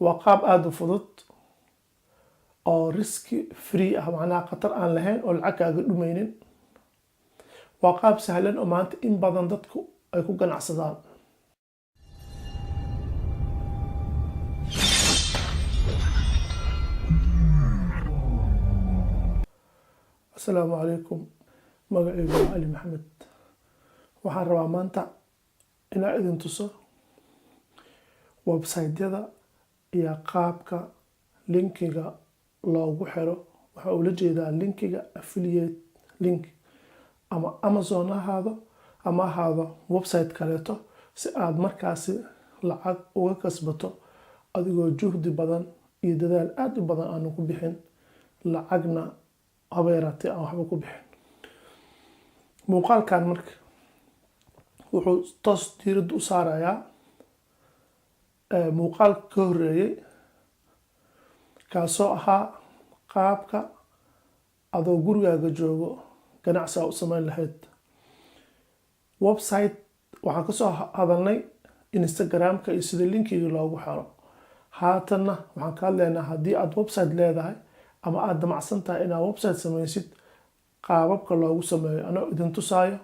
waa qaab aada u fudud oo riski free ah, macnaha khatar aan lahayn oo lacag kaaga dhumaynin. waa qaab sahlan oo maanta in badan dadku ay ku ganacsadaan. Assalaamu calaykum, magacaygu waa Ali Maxamed. waxaan rabaa maanta inaan idin tuso website-yada iyo qaabka linkiga loogu xiro. waxaa ula jeedaa linkiga affiliate link, ama Amazon ahaado ama ahaado website kaleeto, si aad markaasi lacag uga kasbato adigoo juhdi badan iyo dadaal aad u badan aanu ku bixin, lacagna habeeraatay aan waxba ku bixin. muuqaalkan marka wuxuu toos diiradda u saarayaa muuqaalka ka horeeyay, kaasoo ahaa qaabka adoo gurigaaga joogo ganacsi aa u samayn lahayd. website waxaan kasoo hadalnay Instagram-ka iyo sida linkiga loogu xiro. haatanna waxaan ka hadlaynaa haddii aad website leedahay ama aad damacsan tahay inaad website samaysid, qaababka loogu sameeyo anoo idin tusaayo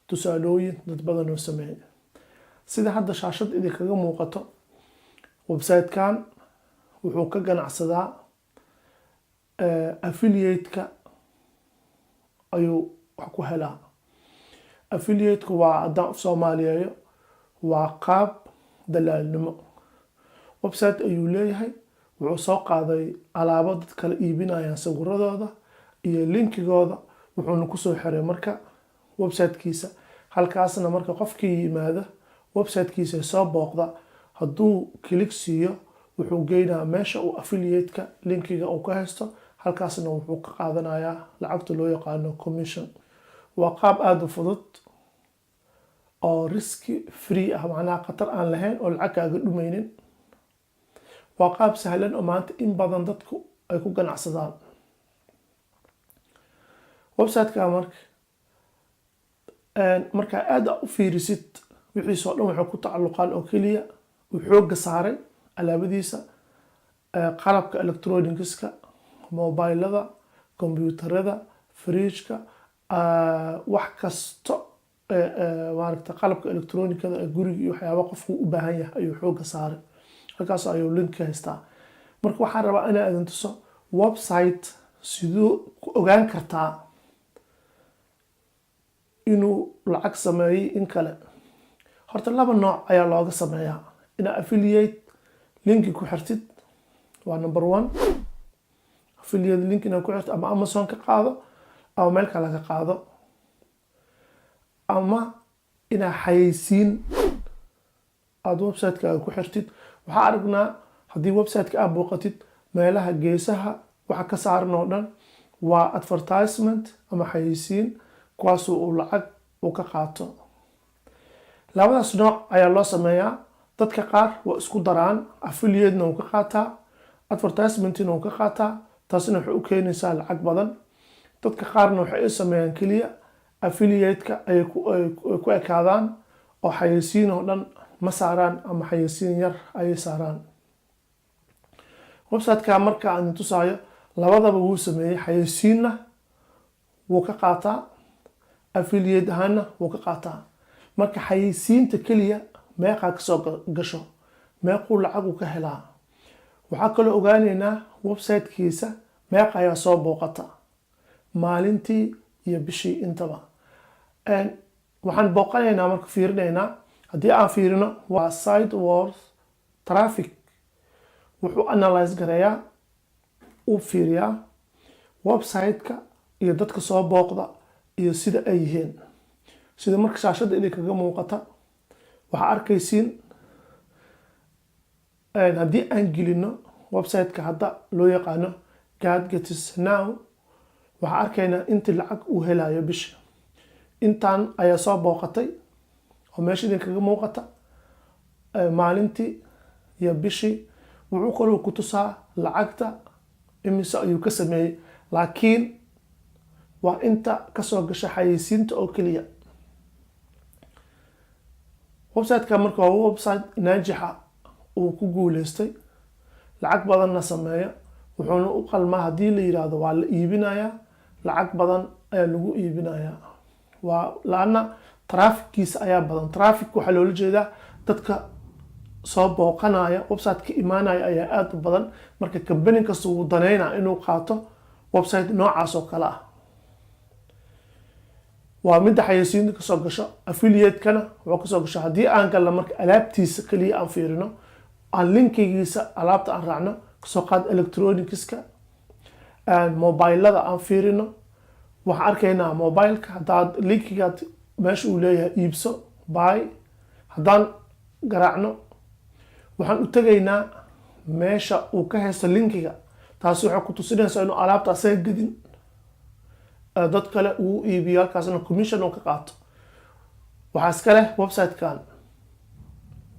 tusaalooyin dad badan oo sameeyay. sida hadda shaashad idinkaga muuqato, website-kan wuxuu ka ganacsadaa affiliate-ka ayuu wax ku helaa. affiliate-ku waa, haddaan u Soomaaliyeeyo, waa qaab dalaalnimo. website ayuu leeyahay, wuxuu soo qaaday alaabo dad kala iibinayaan sawiradooda iyo linkigooda, wuxuuna kusoo xiray marka website-kiisa. halkaasna marka qofkii yimaada website-kiisa soo booqda, hadduu kilig siiyo wuxuu geynayaa meesha uu affiliate-ka linkiga uu ka haysto. halkaasna wuxuu ka qaadanayaa lacagta loo yaqaano commission. waa qaab aada u fudud oo riski free ah, macnaha khatar aan lahayn oo lacag kaaga dhumaynin. waa qaab sahlan oo maanta in badan dadku ay ku ganacsadaan. website-ka markaa aada u fiirisid wixiisoo dhan waxay ku tacalluqaan oo keliya uu xooga saaray alaabadiisa qalabka electronicska, mobilada, kombiyuutarada, fridge-ka, wax kasto maaragta qalabka electronicada ee guriga iyo waxyaaba qofku u baahan yahay ayuu xooga saaray. halkaas ayuu link ka haystaa. marka waxaan rabaa inaan idin tuso website siduu ku ogaan kartaa inuu lacag sameeyey in kale. horta laba nooc ayaa looga sameeyaa. inaad affiliate linki ku xirtid waa number one. affiliate link inaad ku xirtid ama Amazon ka qaado ama meel kale ka qaado, ama inaad xayeysiin aada website-kaaga ku xirtid. waxaa aragnaa haddii website-ka aad booqatid, meelaha geesaha waxa ka saaran oo dhan waa advertisement ama xayeysiin, kuwaasoo uu lacag uu ka qaato. labadaas nooc ayaa loo sameeyaa. dadka qaar waa isku daraan, affiliate-na uu ka qaataa, advertisement-na uu ka qaataa. taasina waxay u keenaysaa lacag badan. dadka qaarna waxay sameeyaan keliya affiliate-ka ay ku ekaadaan oo xayeysiin oo dhan ma saaraan, ama xayeysiin yar ayay saaraan. website-ka marka aan tusaayo labadaba wuu sameeyey. xayeysiinna wuu ka qaataa, affiliate ahaanna wuu ka qaataa. marka xayeysiinta keliya meeqaa kasoo gasho, meequu lacag uu ka helaa. waxaa kaloo ogaaneynaa website-kiisa meeqa ayaa soo booqata maalintii iyo bishii intaba. waxaan booqanaynaa marka fiirinaynaa. haddii aan fiirino, waa site worth traffic. wuxuu analyze gareeyaa, uu fiiriyaa website-ka iyo dadka soo booqda iyo sida ay yihiin. sida marka shaashadda idinkaga muuqata waxaa arkaysiin, haddii aan gelino website-ka hadda loo yaqaano Gadgets Now, waxaa arkaynaa intii lacag uu helayo bisha. intaan ayaa soo booqatay oo meesha idinkaga muuqata maalintii iyo bishii. wuxuu kaloo ku tusaa lacagta imise ayuu ka sameeyey, laakiin waa inta kasoo gasha xayeysiinta oo keliya. website-ka marka waa website naajixa uu ku guuleystay. lacag badanna sameeya, wuxuuna u qalmaa haddii la yiraahdo waa la iibinayaa, lacag badan ayaa lagu iibinayaa. waa laana traffickiisa ayaa badan. Traffic waxaa loola jeedaa dadka soo booqanaya website ka imaanaya ayaa aad u badan, marka company kasta uu daneynaa inuu qaato website noocaas oo kale ah. waa midda xayeysiinta kasoo gasho. Affiliate-kana wuxuu kasoo gasho haddii aan galno marka alaabtiisa kaliya aan fiirino, aan linkigiisa alaabta aan raacno, kasoo qaad electronicska, mobilada aan fiirino, waxaan arkaynaa mobileka haddaad linkigaad meesha uu leeyahay iibso buy, haddaan garaacno waxaan u tegaynaa meesha uu ka haysto linkiga. taasi waxay ku tusinaysaa inuu alaabta asaga gadin, dad kale uu iibiyo, halkaasna commission uu ka qaato. waxaa iska leh website-kan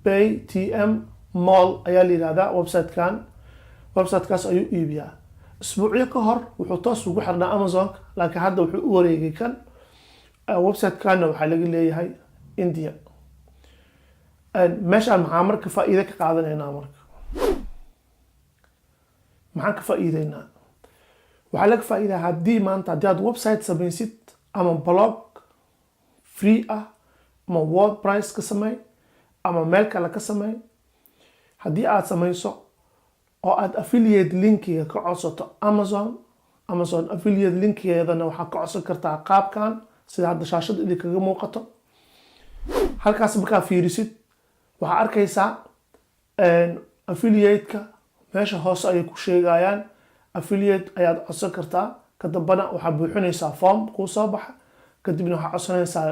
PayTM Mall ayaa la yidhahdaa. website-kaas ayuu iibiyaa. isbuucyo ka hor wuxuu toos ugu xirnaa Amazon-ka, laakiin hadda wuxuu u wareegay kan. website-kanna waxaa laga leeyahay India. meeshaan maxaa marka faa'iido ka qaadanaynaa? maxaan ka faa'iideynaa? waxaa laga faa'iidaa haddii maanta haddii aad website samaysid ama blog free ah ama WordPress ka samey ama meel kale ka samey, haddii aad samayso oo aad affiliate linkiga ka codsato Amazon affiliate linkigeedana waxaa ka codsan kartaa qaabkan sida hadda shaashada idinkaga muuqato. halkaas markaa fiirisid waxaa arkaysaa affiliate-ka meesha hoose ayay ku sheegayaan affiliate ayaad codsan kartaa. kadambana waxaa buuxinaysaa form kuu soo baxa, kadibna waxaa codsanaysaa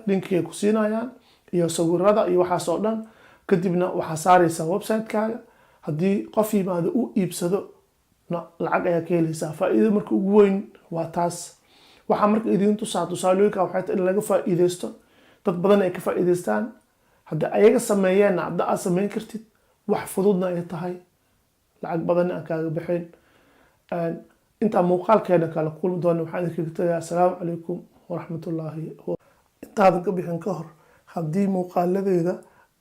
linkiga ku siinayaan iyo sawirada iyo waxaas oo dhan. kadibna waxaa saaraysaa website-kaaga. haddii qof yimaado u iibsado lacag ayaa ka helaysaa. faa'iido marka ugu weyn waa taas. waxaa marka idin tusaa tusaalooyinka waxay tahay in laga faa'iideysto, dad badan ay ka faa'iideystaan. haddii ayaga sameeyeenna hadda aad sameyn kartid, wax fududna ay tahay, lacag badanna aan kaaga baxayn. intaa muuqaalkeena kala kulmi doona waxaan idinkaga tagayaa. asalaamu calaykum waraxmatullaahi. intaadan ka bixin ka hor, haddii muuqaaladeeda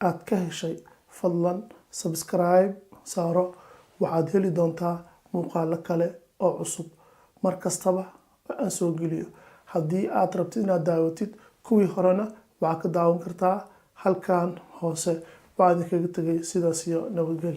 aad ka heshay, fadlan subscribe saaro. waxaad heli doontaa muuqaalo kale oo cusub mar kastaba aan soo geliyo. haddii aad rabtid inaad daawatid kuwii horena waxaad ka daawan kartaa halkan hoose. waxaan idinkaga tagay sidaas iyo nabadgelyo.